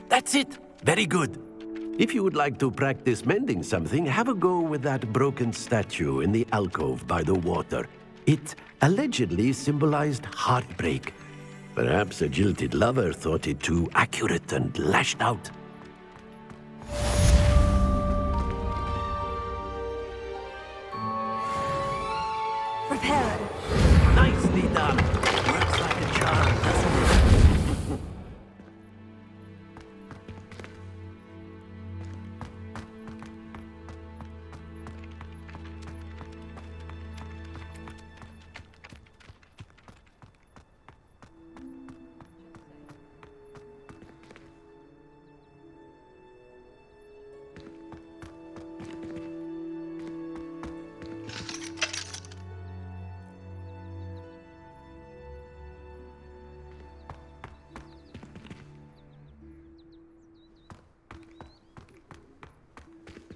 That's it. Very good. If you would like to practice mending something, have a go with that broken statue in the alcove by the water. It allegedly symbolized heartbreak. Perhaps a jilted lover thought it too accurate and lashed out. Prepare. Nicely done. Works like a charm, doesn't it?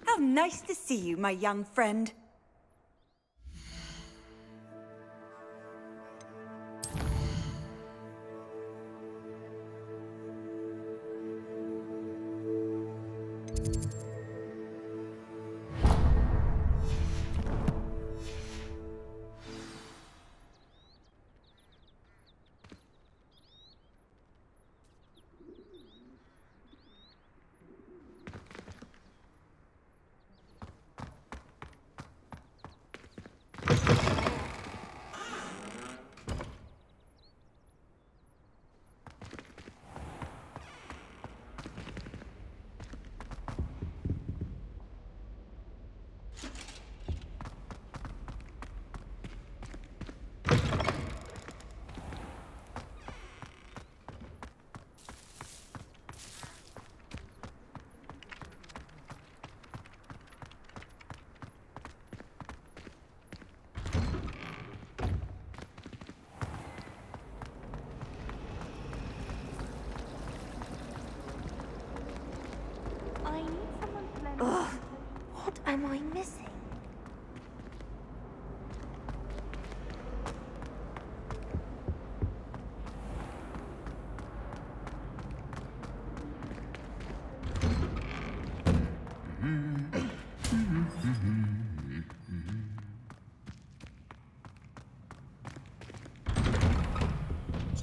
How nice to see you, my young friend. Ugh, what am I missing?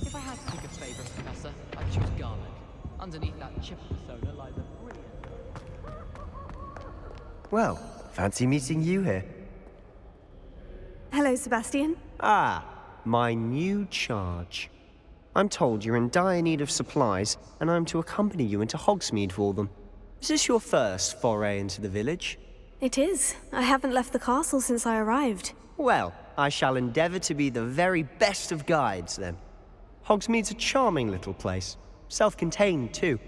If I had to pick a favourite, Professor, I'd choose garlic. Underneath that chip persona lies a brilliant... Well, fancy meeting you here. Hello, Sebastian. Ah, my new charge. I'm told you're in dire need of supplies, and I'm to accompany you into Hogsmeade for them. Is this your first foray into the village? It is. I haven't left the castle since I arrived. Well, I shall endeavour to be the very best of guides, then. Hogsmeade's a charming little place. Self-contained, too.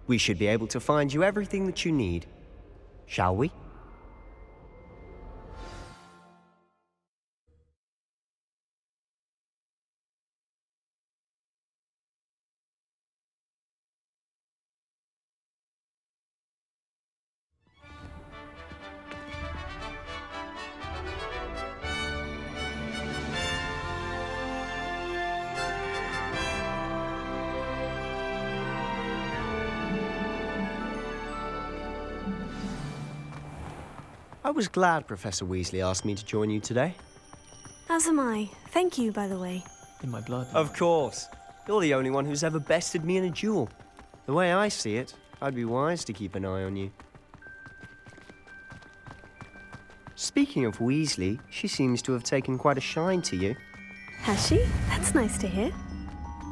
We should be able to find you everything that you need. Shall we? I was glad Professor Weasley asked me to join you today. As am I. Thank you, by the way. In my blood. Of course. You're the only one who's ever bested me in a duel. The way I see it, I'd be wise to keep an eye on you. Speaking of Weasley, she seems to have taken quite a shine to you. Has she? That's nice to hear.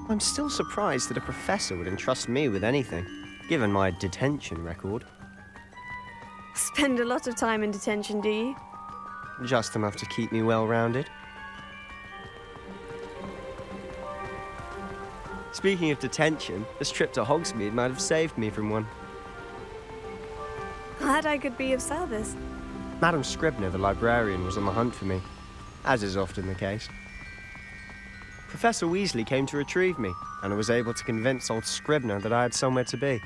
I'm still surprised that a professor would entrust me with anything, given my detention record. Spend a lot of time in detention, do you? Just enough to keep me well-rounded. Speaking of detention, this trip to Hogsmeade might have saved me from one. Glad I could be of service. Madam Scribner, the librarian, was on the hunt for me, as is often the case. Professor Weasley came to retrieve me, and I was able to convince old Scribner that I had somewhere to be.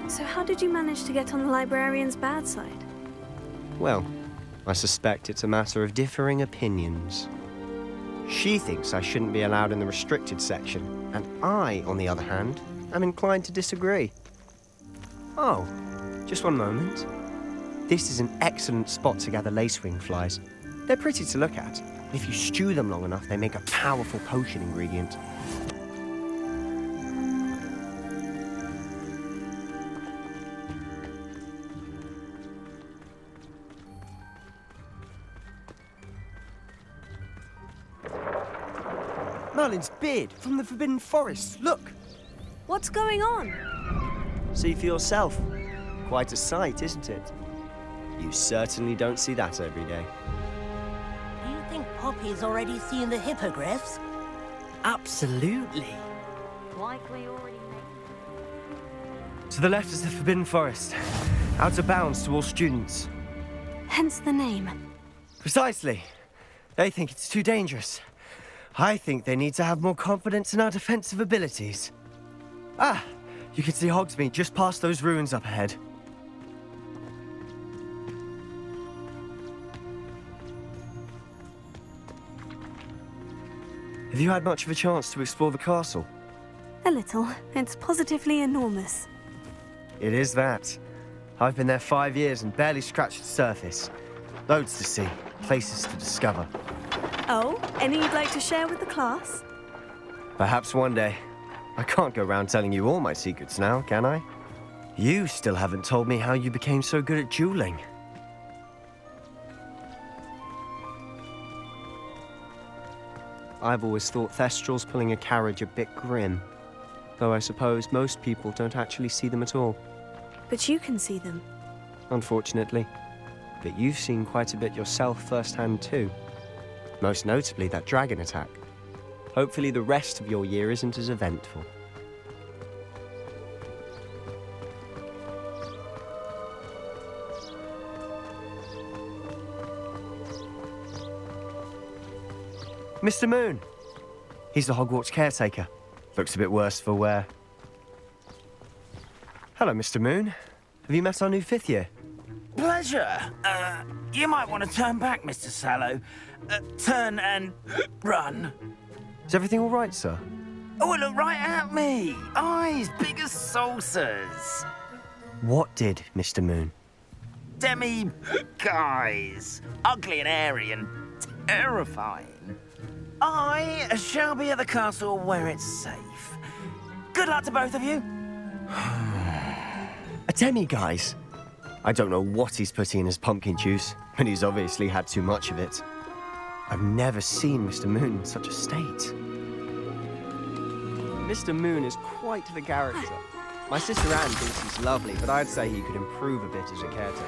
So how did you manage to get on the librarian's bad side? Well, I suspect it's a matter of differing opinions. She thinks I shouldn't be allowed in the restricted section, and I, on the other hand, am inclined to disagree. Oh, just one moment. This is an excellent spot to gather lacewing flies. They're pretty to look at. If you stew them long enough, they make a powerful potion ingredient. Merlin's beard from the Forbidden Forest. Look! What's going on? See for yourself. Quite a sight, isn't it? You certainly don't see that every day. Do you think Poppy's already seen the hippogriffs? Absolutely. Likely already made. To the left is the Forbidden Forest. Out of bounds to all students. Hence the name. Precisely. They think it's too dangerous. I think they need to have more confidence in our defensive abilities. Ah, you can see Hogsmeade just past those ruins up ahead. Have you had much of a chance to explore the castle? A little. It's positively enormous. It is that. I've been there 5 years and barely scratched the surface. Loads to see, places to discover. Oh, any you'd like to share with the class? Perhaps one day. I can't go around telling you all my secrets now, can I? You still haven't told me how you became so good at dueling. I've always thought Thestrals pulling a carriage a bit grim. Though I suppose most people don't actually see them at all. But you can see them. Unfortunately. But you've seen quite a bit yourself firsthand too. Most notably that dragon attack. Hopefully the rest of your year isn't as eventful. Mr. Moon. He's the Hogwarts caretaker. Looks a bit worse for wear. Hello, Mr. Moon. Have you met our new 5th year? Pleasure. You might want to turn back, Mr. Sallow. Turn and run. Is everything all right, sir? Oh, look right at me. Eyes big as saucers. What did, Mr. Moon? Guys. Ugly and airy and terrifying. I shall be at the castle where it's safe. Good luck to both of you. A demi-guise? I don't know what he's putting in his pumpkin juice, but he's obviously had too much of it. I've never seen Mr. Moon in such a state. Mr. Moon is quite the character. My sister Anne thinks he's lovely, but I'd say he could improve a bit as a caretaker.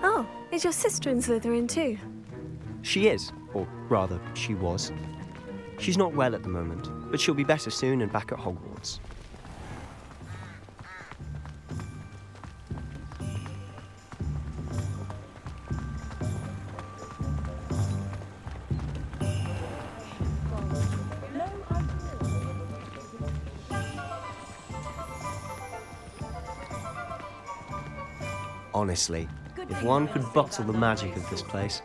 Oh, is your sister in Slytherin too? She is, or rather, she was. She's not well at the moment, but she'll be better soon and back at Hogwarts. Honestly, if one could bottle the magic of this place.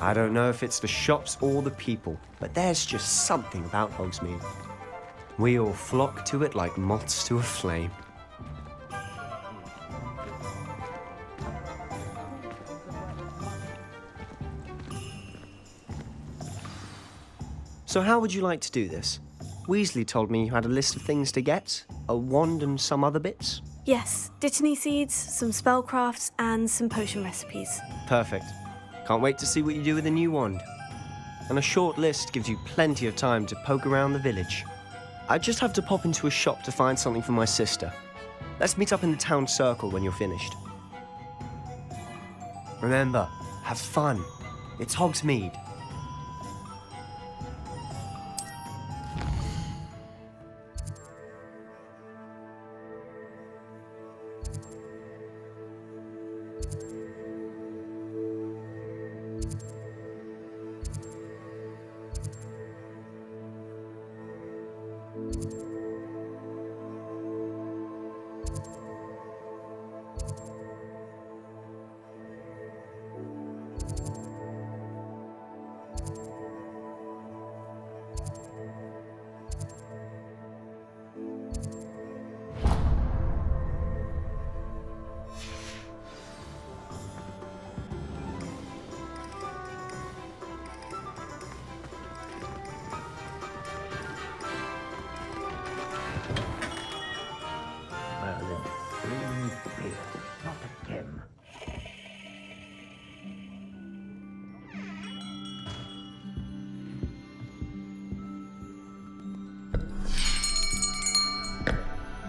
I don't know if it's the shops or the people, but there's just something about Hogsmeade. We all flock to it like moths to a flame. So how would you like to do this? Weasley told me you had a list of things to get, a wand and some other bits. Yes, Dittany seeds, some spellcrafts, and some potion recipes. Perfect. Can't wait to see what you do with the new wand. And a short list gives you plenty of time to poke around the village. I just have to pop into a shop to find something for my sister. Let's meet up in the town circle when you're finished. Remember, have fun. It's Hogsmeade.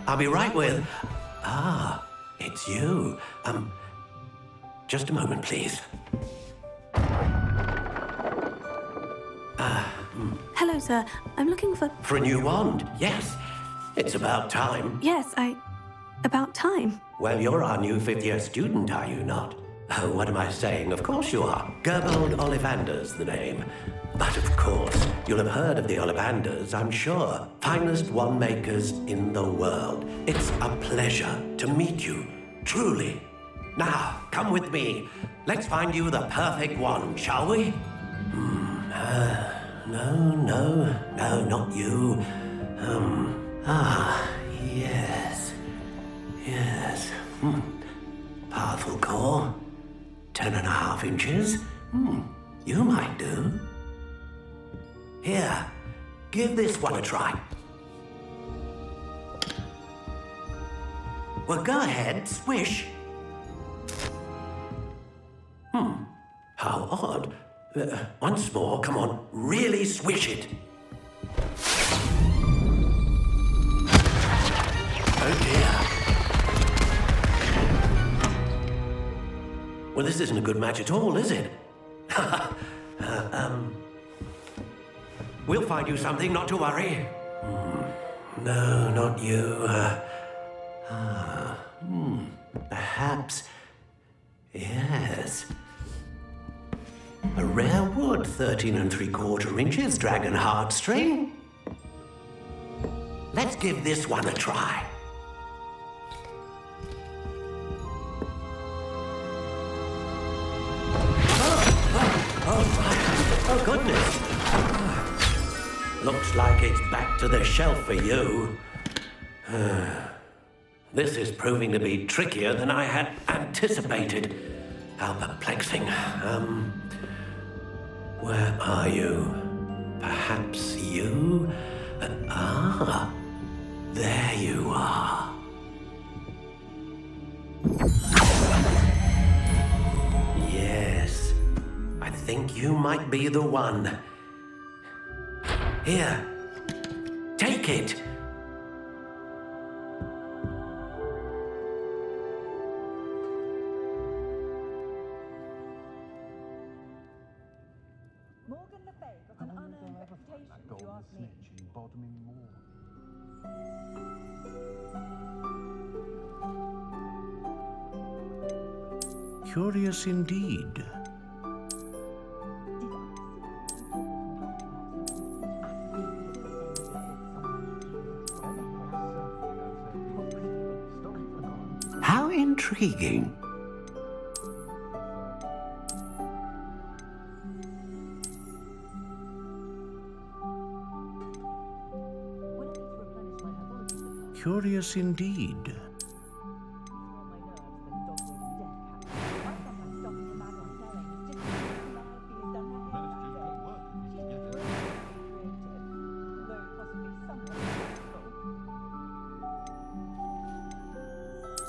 I'll be right with... Ah, it's you. Just a moment, please. Hello, sir. I'm looking for... For a new wand, yes. It's about time. Yes, about time. Well, you're our new fifth-year student, are you not? Oh, what am I saying? Of course you are. Gerbold Ollivander's the name. But of course, you'll have heard of the Ollivanders, I'm sure. Finest wand makers in the world. It's a pleasure to meet you, truly. Now, come with me. Let's find you the perfect wand, shall we? No, not you. Yes. Powerful core. 10.5 inches. You might do. Here, give this one a try. Well, go ahead, swish. How odd. Once more, come on, really swish it. Oh dear. Well, this isn't a good match at all, is it? We'll find you something, not to worry. No, not you. Perhaps... Yes. A rare wood, 13 3/4 inches, dragon heartstring. Let's give this one a try. Oh, goodness. Looks like it's back to the shelf for you. This is proving to be trickier than I had anticipated. How perplexing. Where are you? Perhaps you? There you are. Yes, I think you might be the one. Here, take it. Curious indeed. How intriguing. Curious indeed.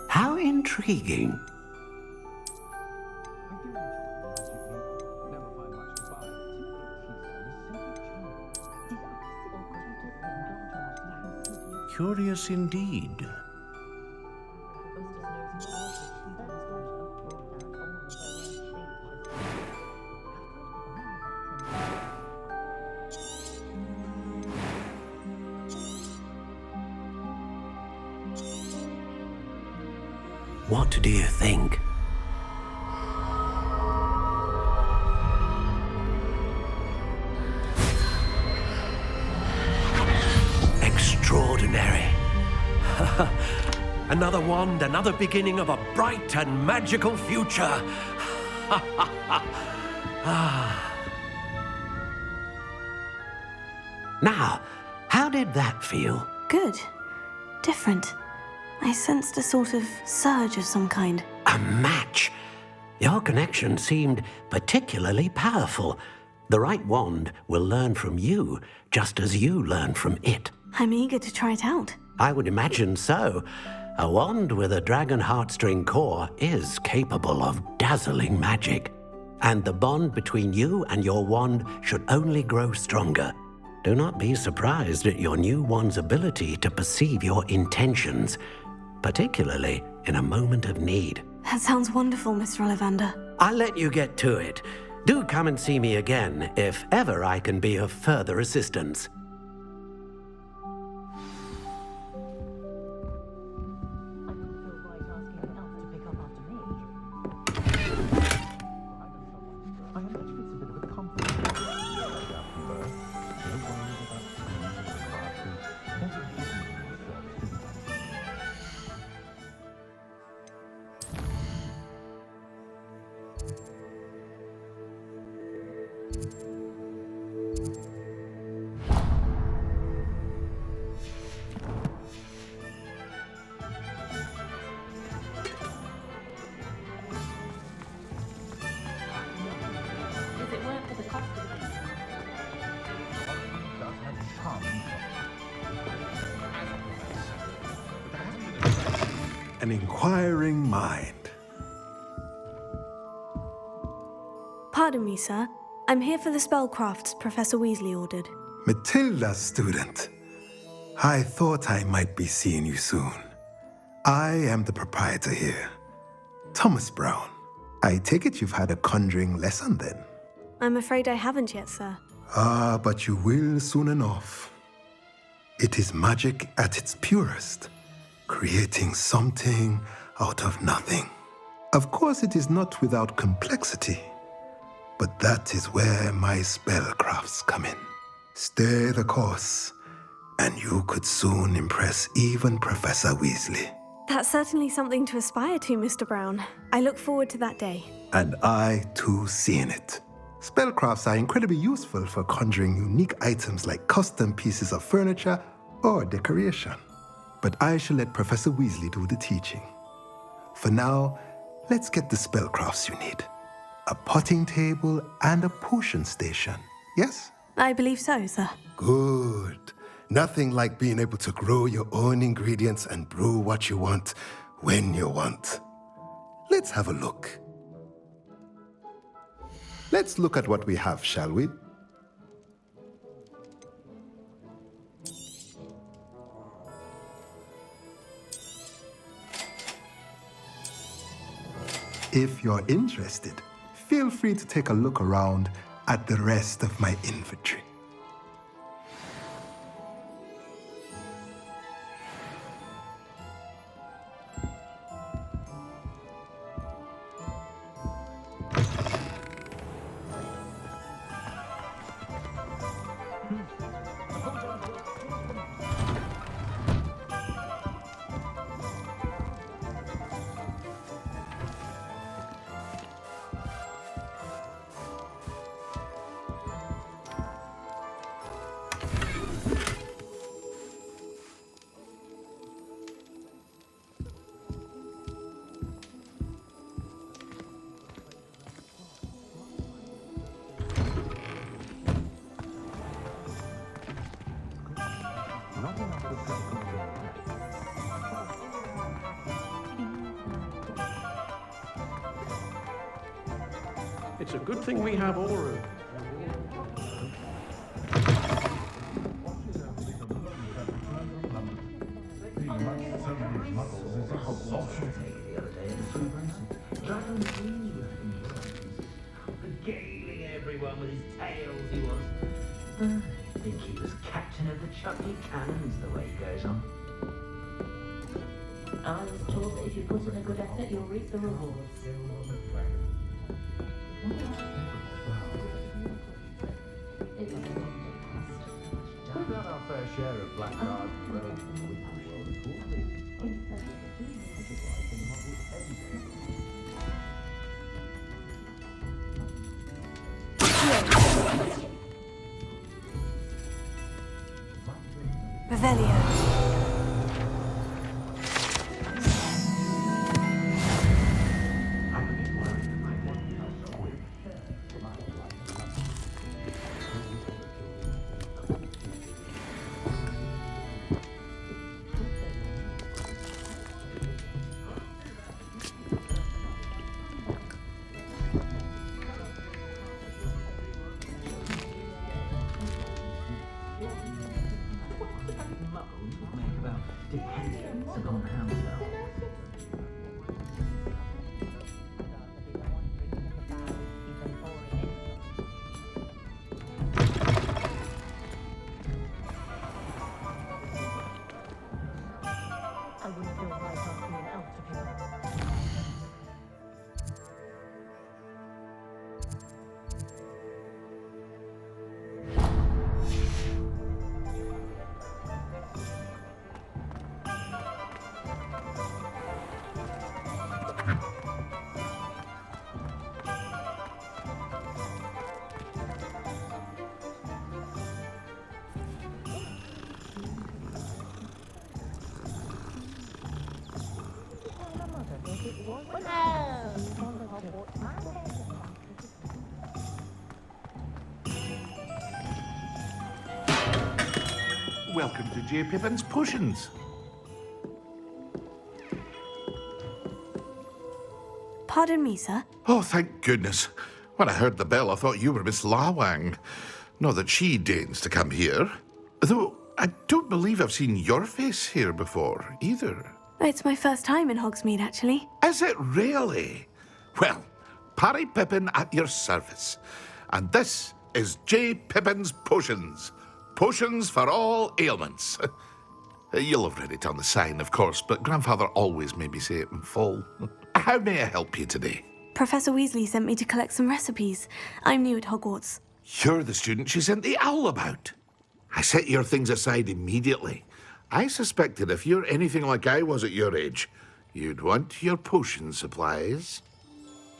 How intriguing. Curious indeed. What do you think? Extraordinary. Another wand, another beginning of a bright and magical future. Now, how did that feel? Good. Different. I sensed a sort of surge of some kind. A match. Your connection seemed particularly powerful. The right wand will learn from you, just as you learn from it. I'm eager to try it out. I would imagine so. A wand with a dragon heartstring core is capable of dazzling magic. And the bond between you and your wand should only grow stronger. Do not be surprised at your new wand's ability to perceive your intentions, particularly in a moment of need. That sounds wonderful, Mr. Ollivander. I'll let you get to it. Do come and see me again if ever I can be of further assistance. An inquiring mind. Pardon me, sir. I'm here for the spellcrafts Professor Weasley ordered. Matilda, student. I thought I might be seeing you soon. I am the proprietor here, Thomas Brown. I take it you've had a conjuring lesson then? I'm afraid I haven't yet, sir. Ah, but you will soon enough. It is magic at its purest, creating something out of nothing. Of course, it is not without complexity, but that is where my spellcrafts come in. Stay the course, and you could soon impress even Professor Weasley. That's certainly something to aspire to, Mr. Brown. I look forward to that day. And I, too, seeing it. Spellcrafts are incredibly useful for conjuring unique items like custom pieces of furniture or decoration. But I shall let Professor Weasley do the teaching. For now, let's get the spellcrafts you need. A potting table and a potion station, yes? I believe so, sir. Good. Nothing like being able to grow your own ingredients and brew what you want when you want. Let's have a look. Let's look at what we have, shall we? If you're interested, feel free to take a look around at the rest of my inventory. It's a good thing we have Aura. Regaling everyone with his tales, he was. I think he was captain of the Chucky Cannons the way he goes on. I was told that if you put in a good effort, you'll reap the rewards. We've had our fair share of blackguards, Revelio. Depends upon how well. I wouldn't feel right asking an elf to be. Welcome to J. Pippin's Potions. Pardon me, sir. Oh, thank goodness. When I heard the bell, I thought you were Miss Lawang. Not that she deigns to come here. Though I don't believe I've seen your face here before, either. It's my first time in Hogsmeade, actually. Is it really? Well, Parry Pippin at your service. And this is J. Pippin's Potions. Potions for all ailments. You'll have read it on the sign, of course, but Grandfather always made me say it in full. How may I help you today? Professor Weasley sent me to collect some recipes. I'm new at Hogwarts. You're the student she sent the owl about. I set your things aside immediately. I suspected if you're anything like I was at your age, you'd want your potion supplies.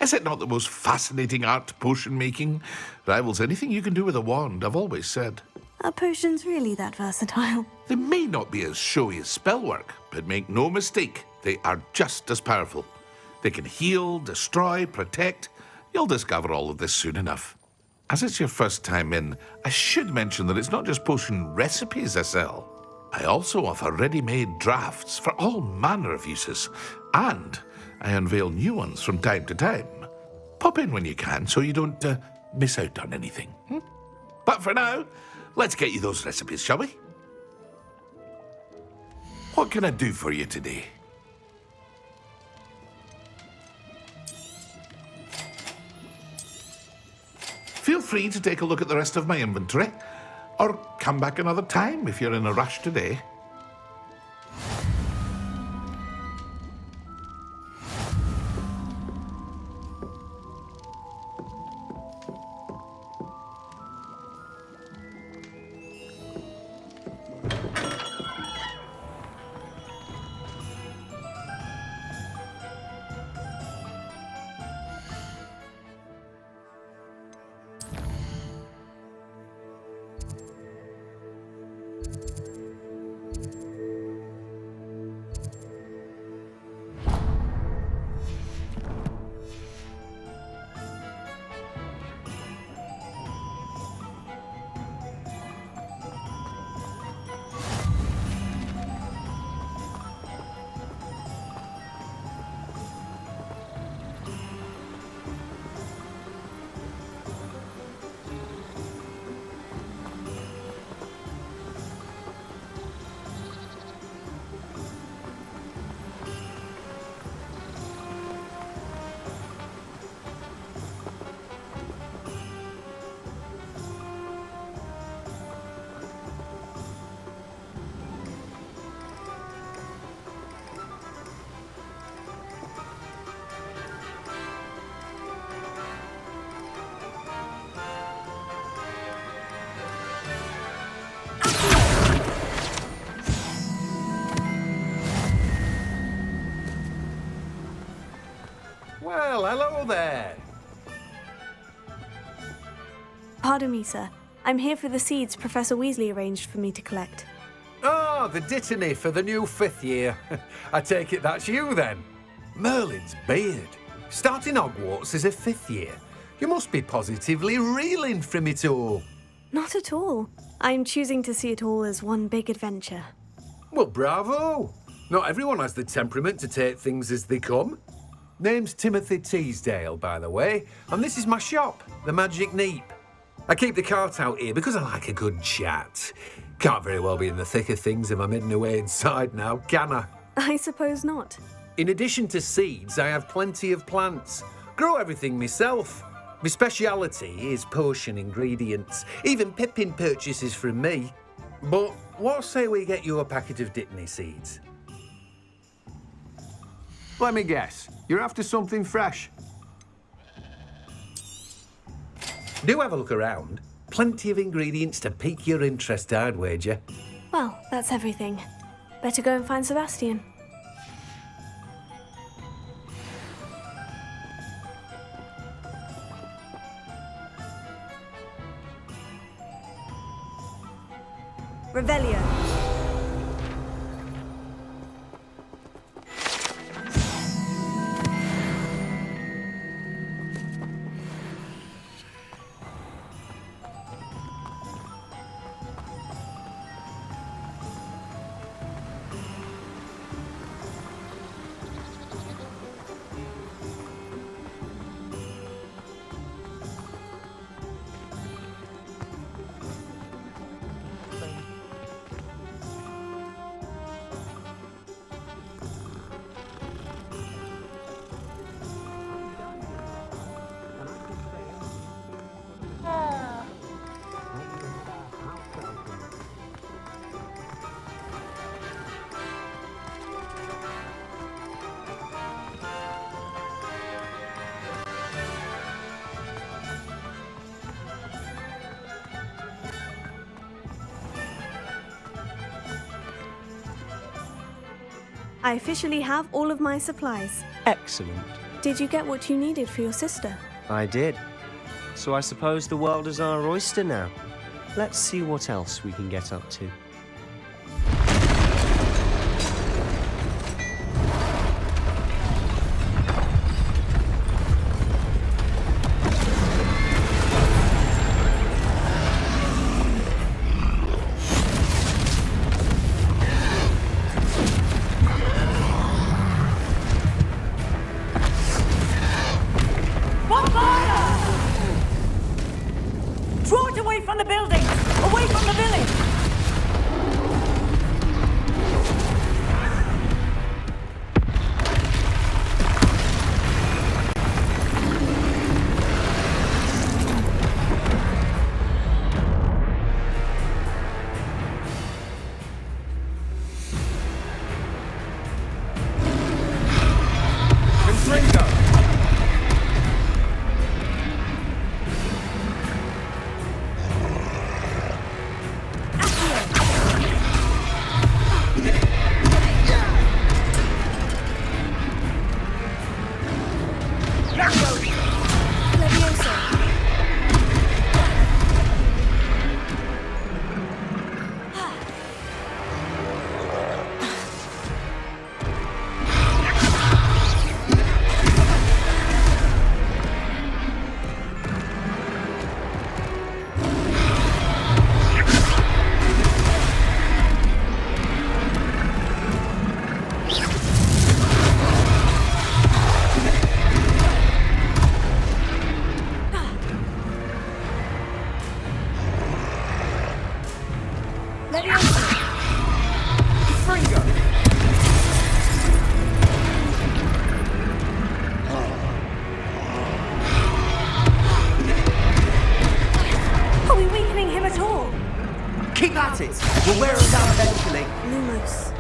Is it not the most fascinating art, potion making? Rivals anything you can do with a wand, I've always said. Are potions really that versatile? They may not be as showy as spellwork, but make no mistake, they are just as powerful. They can heal, destroy, protect. You'll discover all of this soon enough. As it's your first time in, I should mention that it's not just potion recipes I sell. I also offer ready-made drafts for all manner of uses, and I unveil new ones from time to time. Pop in when you can so you don't miss out on anything. But for now, let's get you those recipes, shall we? What can I do for you today? Feel free to take a look at the rest of my inventory, or come back another time if you're in a rush today. Well, hello there. Pardon me, sir. I'm here for the seeds Professor Weasley arranged for me to collect. Oh, the dittany for the new 5th year. I take it that's you, then. Merlin's beard. Starting Hogwarts as a 5th year. You must be positively reeling from it all. Not at all. I'm choosing to see it all as one big adventure. Well, bravo. Not everyone has the temperament to take things as they come. Name's Timothy Teasdale, by the way, and this is my shop, the Magic Neep. I keep the cart out here because I like a good chat. Can't very well be in the thick of things if I'm hidden away inside now, can I? I suppose not. In addition to seeds, I have plenty of plants. Grow everything myself. My speciality is potion ingredients. Even Pippin purchases from me. But what say we get you a packet of Dittany seeds? Let me guess. You're after something fresh. Do have a look around. Plenty of ingredients to pique your interest, I'd wager. Well, that's everything. Better go and find Sebastian. Revelio. I officially have all of my supplies. Excellent. Did you get what you needed for your sister? I did. So I suppose the world is our oyster now. Let's see what else we can get up to. We'll wear us out eventually. Lumos.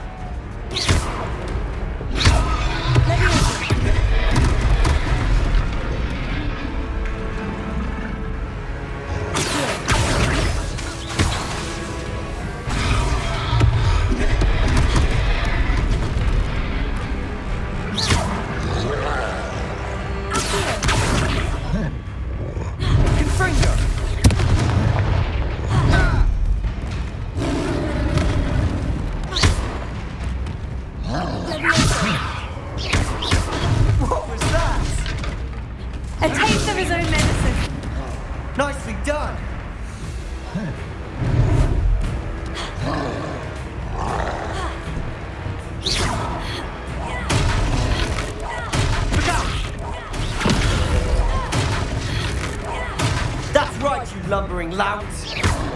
Lumbering louts.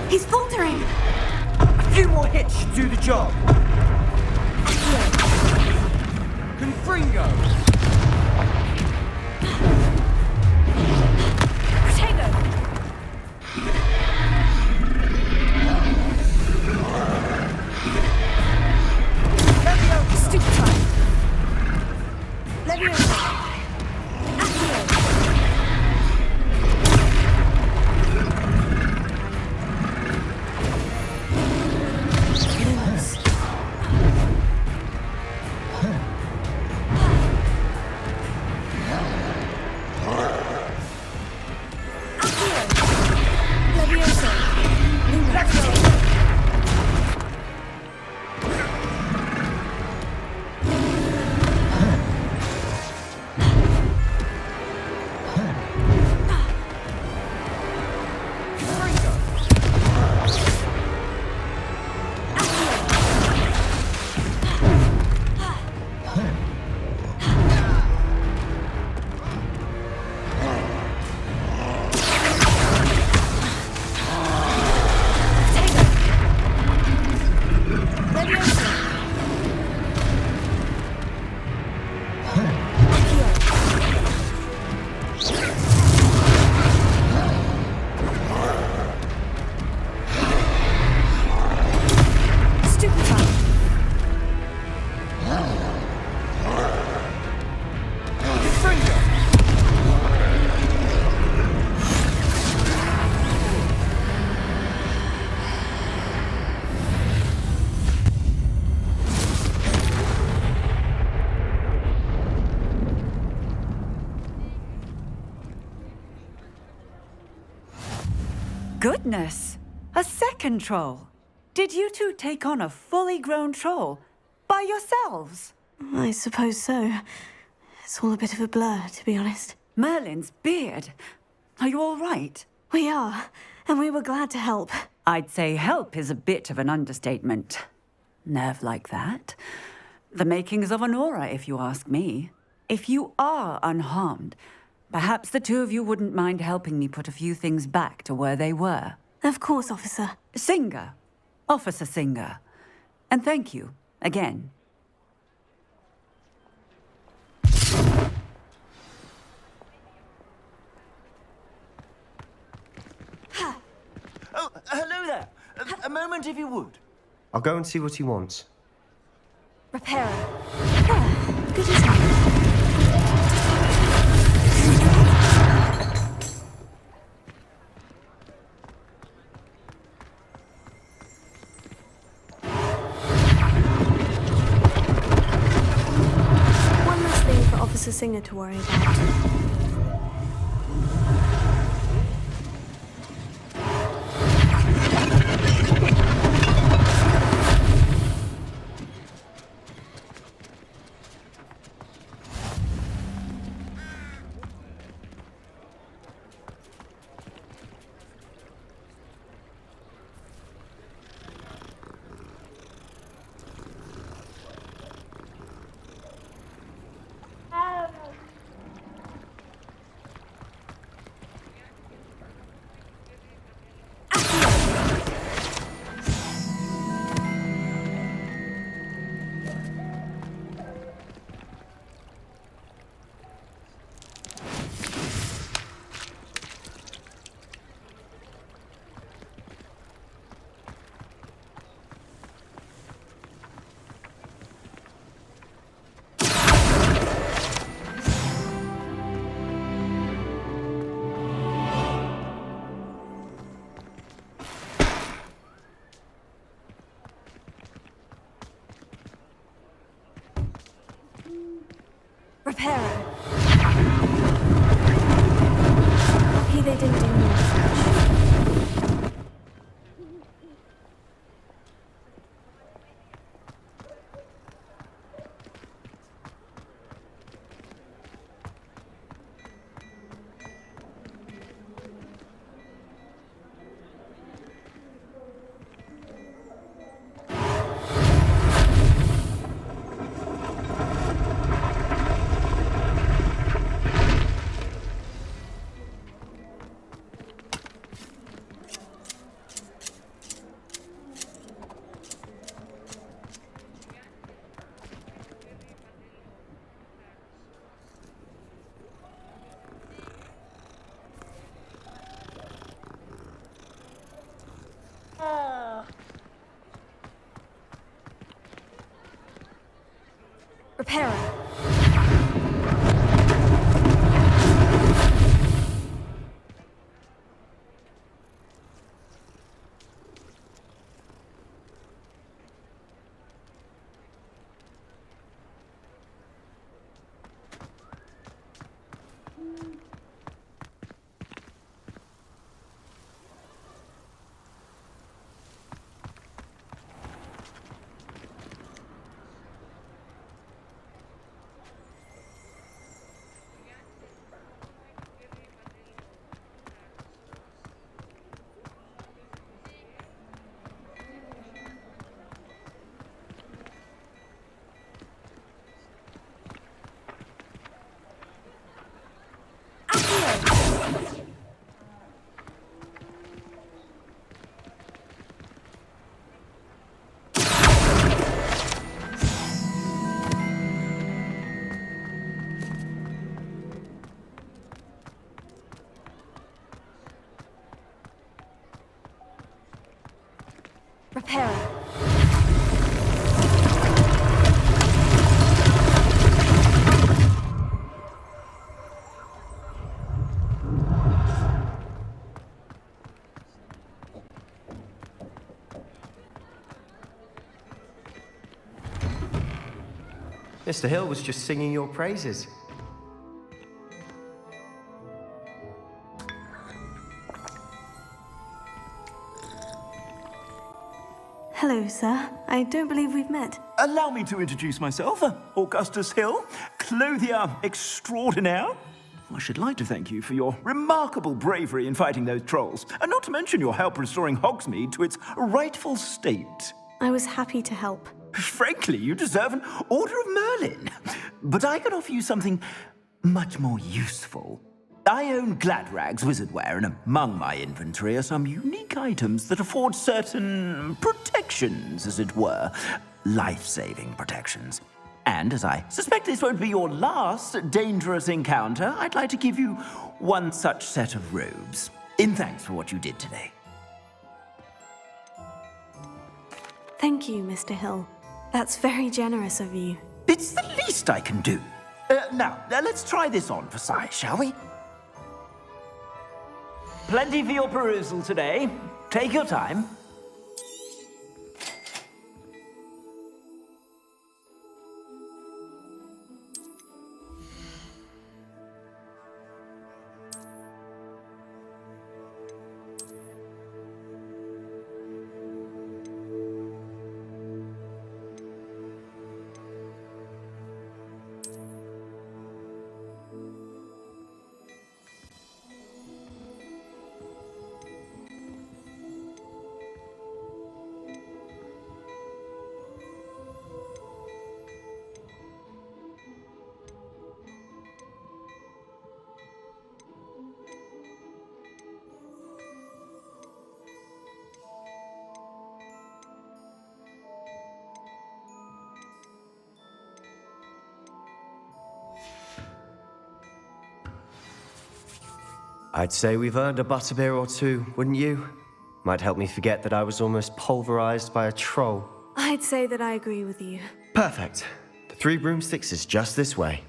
He's faltering. few more hits should do the job. Confringo. Goodness! A second troll! Did you two take on a fully grown troll? By yourselves? I suppose so. It's all a bit of a blur, to be honest. Merlin's beard. Are you all right? We are, and we were glad to help. I'd say help is a bit of an understatement. Nerve like that. The makings of an aura, if you ask me. If you are unharmed, perhaps the two of you wouldn't mind helping me put a few things back to where they were. Of course, officer. Singer. Officer Singer. And thank you, again. Oh, hello there. A moment, if you would. I'll go and see what he wants. Repairer. Good as new. One less thing for Officer Singer to worry about. Repairer. Lucky they didn't do more damage. Repairer. Repairer. Mr. Hill was just singing your praises. Hello, sir. I don't believe we've met. Allow me to introduce myself, Augustus Hill, clothier extraordinaire. I should like to thank you for your remarkable bravery in fighting those trolls, and not to mention your help restoring Hogsmeade to its rightful state. I was happy to help. Frankly, you deserve an Order of Merlin. But I can offer you something much more useful. I own Gladrag's wizardware, and among my inventory are some unique items that afford certain protections, as it were. Life-saving protections. And as I suspect this won't be your last dangerous encounter, I'd like to give you one such set of robes, in thanks for what you did today. Thank you, Mr. Hill. That's very generous of you. It's the least I can do. Now, let's try this on for size, shall we? Plenty for your perusal today. Take your time. I'd say we've earned a butterbeer or two, wouldn't you? Might help me forget that I was almost pulverized by a troll. I'd say that I agree with you. Perfect. The 3 broomsticks is just this way.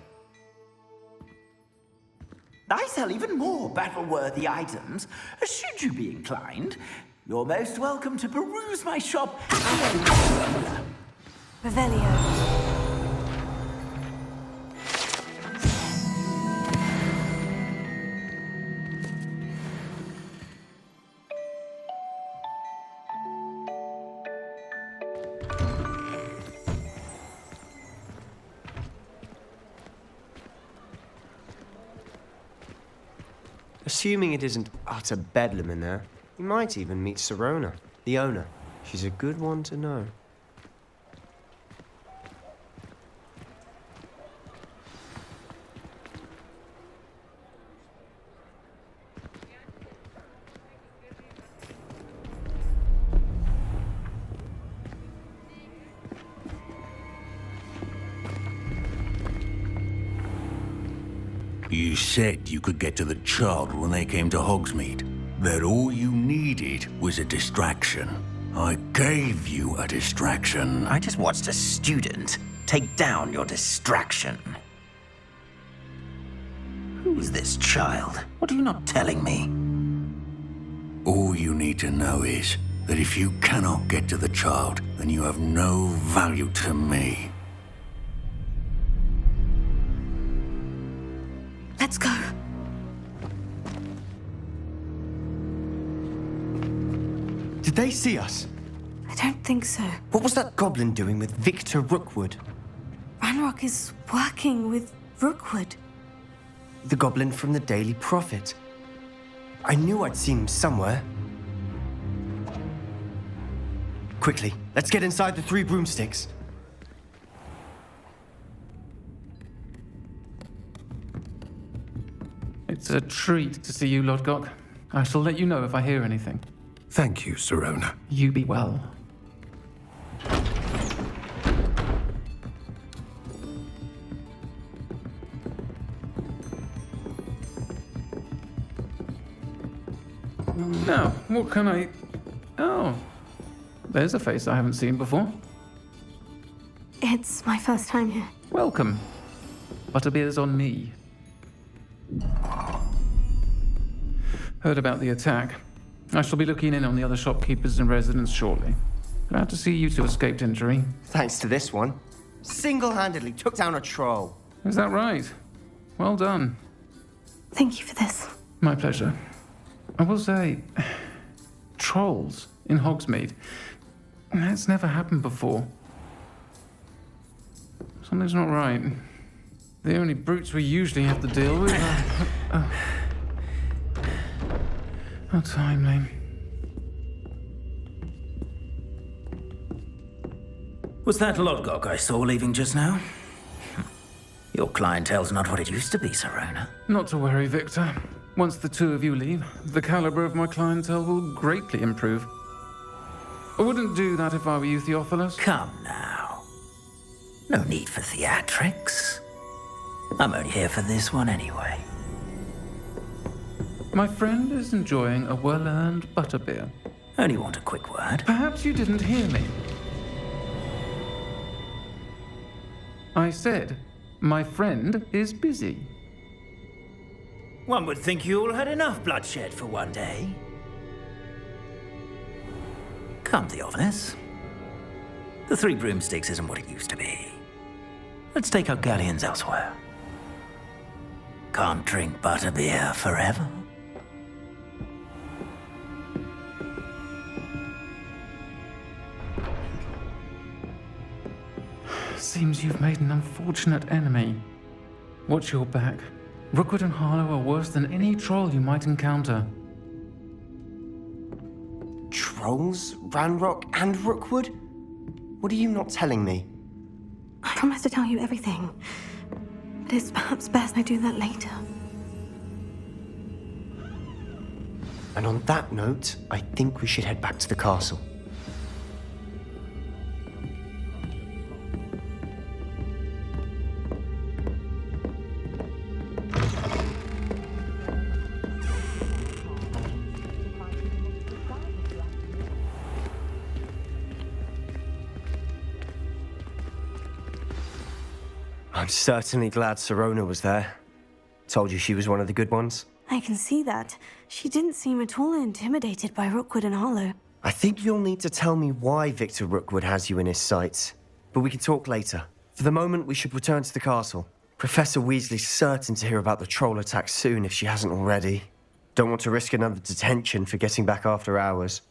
I sell even more battle-worthy items. Should you be inclined, you're most welcome to peruse my shop. Revelio. Assuming it isn't utter bedlam in there, you might even meet Serona, the owner. She's a good one to know. You said you could get to the child when they came to Hogsmeade. That all you needed was a distraction. I gave you a distraction. I just watched a student take down your distraction. Who's this child? What are you not telling me? All you need to know is that if you cannot get to the child, then you have no value to me. Let's go. Did they see us? I don't think so. What was that goblin doing with Victor Rookwood? Ranrock is working with Rookwood. The goblin from the Daily Prophet. I knew I'd seen him somewhere. Quickly, let's get inside the 3 broomsticks. It's a treat to see you, Lodgok. I shall let you know if I hear anything. Thank you, Sirona. You be well. Now, what can I... Oh, there's a face I haven't seen before. It's my first time here. Welcome. Butterbeer's on me. Heard about the attack. I shall be looking in on the other shopkeepers and residents shortly. Glad to see you two escaped injury. Thanks to this one. Single-handedly took down a troll. Is that right? Well done. Thank you for this. My pleasure. I will say, trolls in Hogsmeade. That's never happened before. Something's not right. The only brutes we usually have to deal with are... How timely. Was that Lodgok I saw leaving just now? Your clientele's not what it used to be, Sirona. Not to worry, Victor. Once the two of you leave, the caliber of my clientele will greatly improve. I wouldn't do that if I were you, Theophilus. Come now. No need for theatrics. I'm only here for this one anyway. My friend is enjoying a well-earned butterbeer. Only want a quick word. Perhaps you didn't hear me. I said, my friend is busy. One would think you all had enough bloodshed for one day. Come, Theophilus. The 3 broomsticks isn't what it used to be. Let's take our galleons elsewhere. Can't drink butterbeer forever. Seems you've made an unfortunate enemy. Watch your back. Rookwood and Harlow are worse than any troll you might encounter. Trolls? Ranrock and Rookwood? What are you not telling me? I promise to tell you everything. But it's perhaps best I do that later. And on that note, I think we should head back to the castle. I'm certainly glad Sirona was there. Told you she was one of the good ones. I can see that. She didn't seem at all intimidated by Rookwood and Harlow. I think you'll need to tell me why Victor Rookwood has you in his sights. But we can talk later. For the moment, we should return to the castle. Professor Weasley's certain to hear about the troll attack soon if she hasn't already. Don't want to risk another detention for getting back after hours.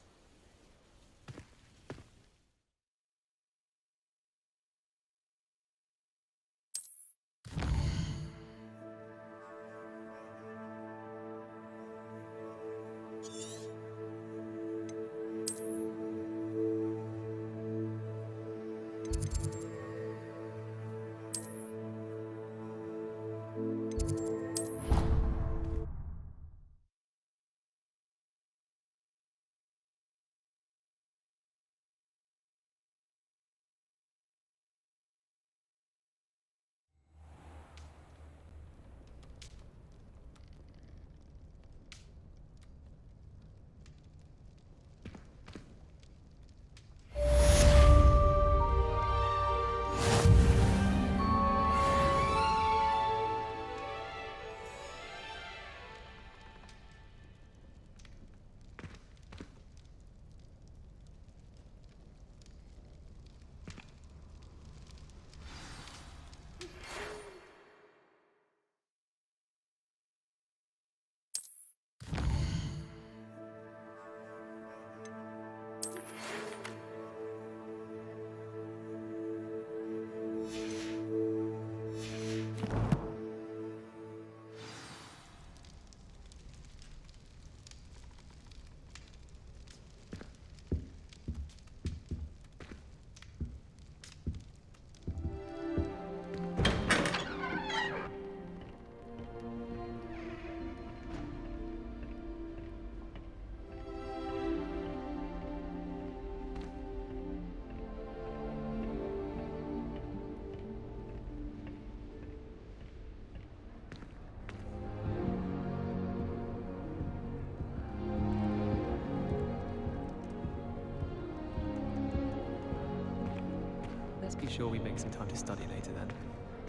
Be sure we make some time to study later then.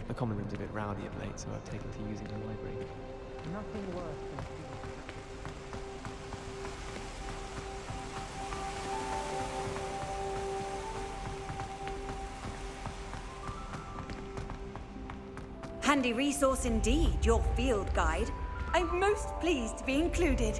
The common room's a bit rowdy of late, so I've taken to using the library. Nothing worse than Handy resource indeed, your field guide. I'm most pleased to be included.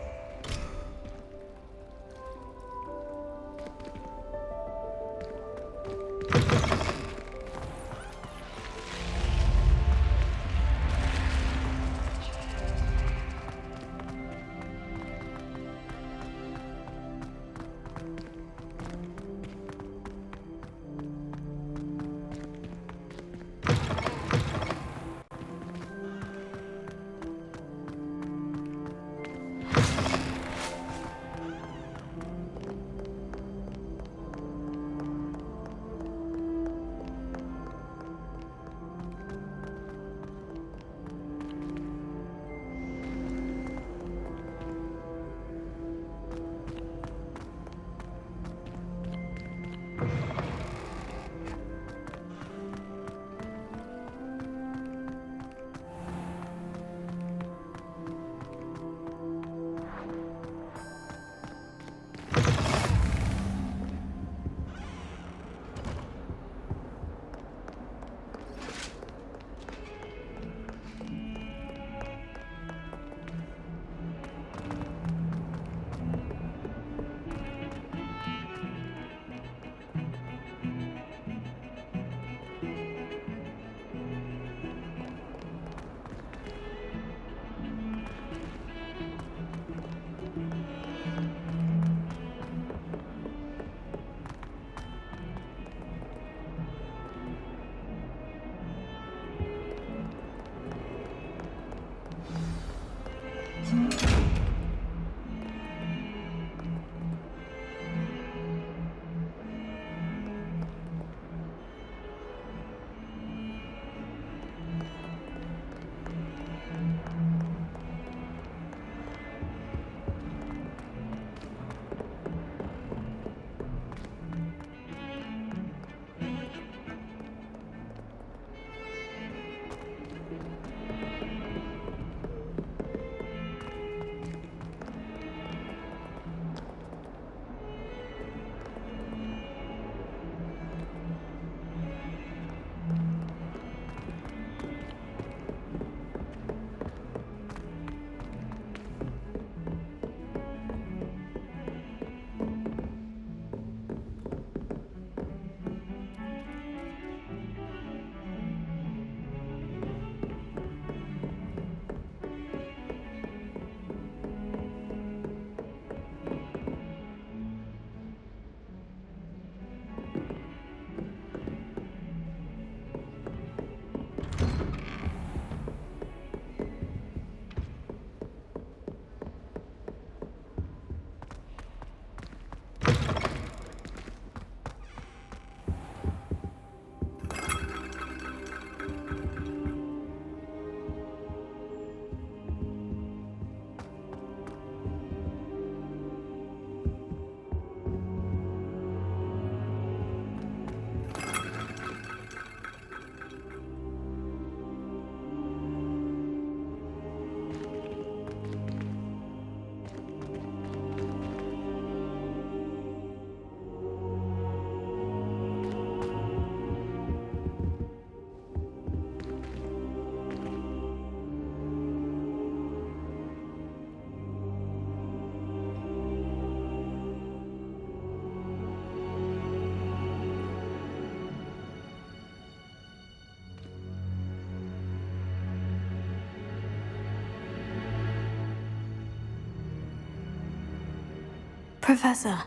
Professor,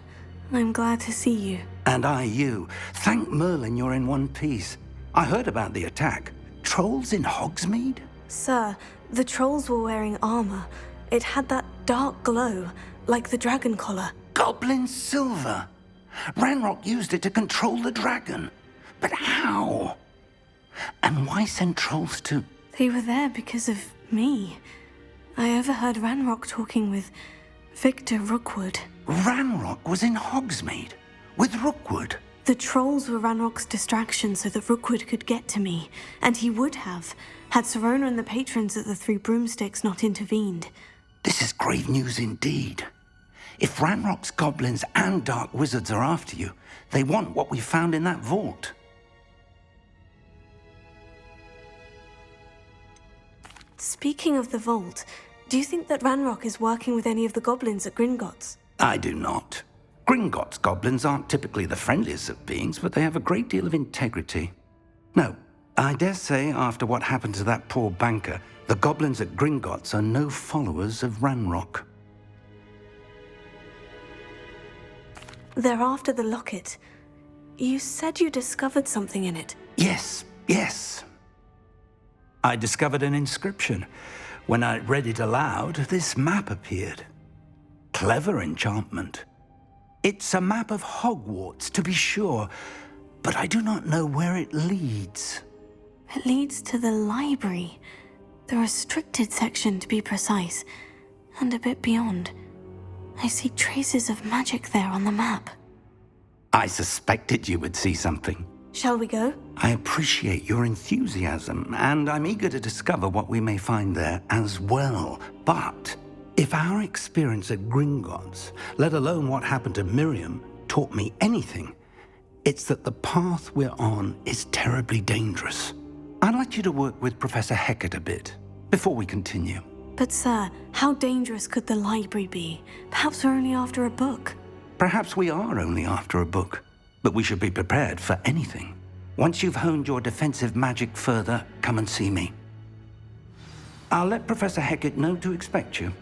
I'm glad to see you. And I you. Thank Merlin you're in one piece. I heard about the attack. Trolls in Hogsmeade? Sir, the trolls were wearing armor. It had that dark glow, like the dragon collar. Goblin silver. Ranrock used it to control the dragon. But how? And why send trolls to... They were there because of me. I overheard Ranrock talking with Victor Rookwood. Ranrock was in Hogsmeade with Rookwood. The trolls were Ranrock's distraction so that Rookwood could get to me, and he would have, had Serona and the patrons at the Three Broomsticks not intervened. This is grave news indeed. If Ranrock's goblins and dark wizards are after you, they want what we found in that vault. Speaking of the vault, do you think that Ranrock is working with any of the goblins at Gringotts? I do not. Gringotts goblins aren't typically the friendliest of beings, but they have a great deal of integrity. No, I dare say after what happened to that poor banker, the goblins at Gringotts are no followers of Ranrock. They're after the locket. You said you discovered something in it. Yes. I discovered an inscription. When I read it aloud, this map appeared. Clever enchantment. It's a map of Hogwarts, to be sure, but I do not know where it leads. It leads to the library. The restricted section, to be precise, and a bit beyond. I see traces of magic there on the map. I suspected you would see something. Shall we go? I appreciate your enthusiasm, and I'm eager to discover what we may find there as well. But if our experience at Gringotts, let alone what happened to Miriam, taught me anything, it's that the path we're on is terribly dangerous. I'd like you to work with Professor Hecat a bit before we continue. But sir, how dangerous could the library be? Perhaps we're only after a book. Perhaps we are only after a book, but we should be prepared for anything. Once you've honed your defensive magic further, come and see me. I'll let Professor Hecat know to expect you.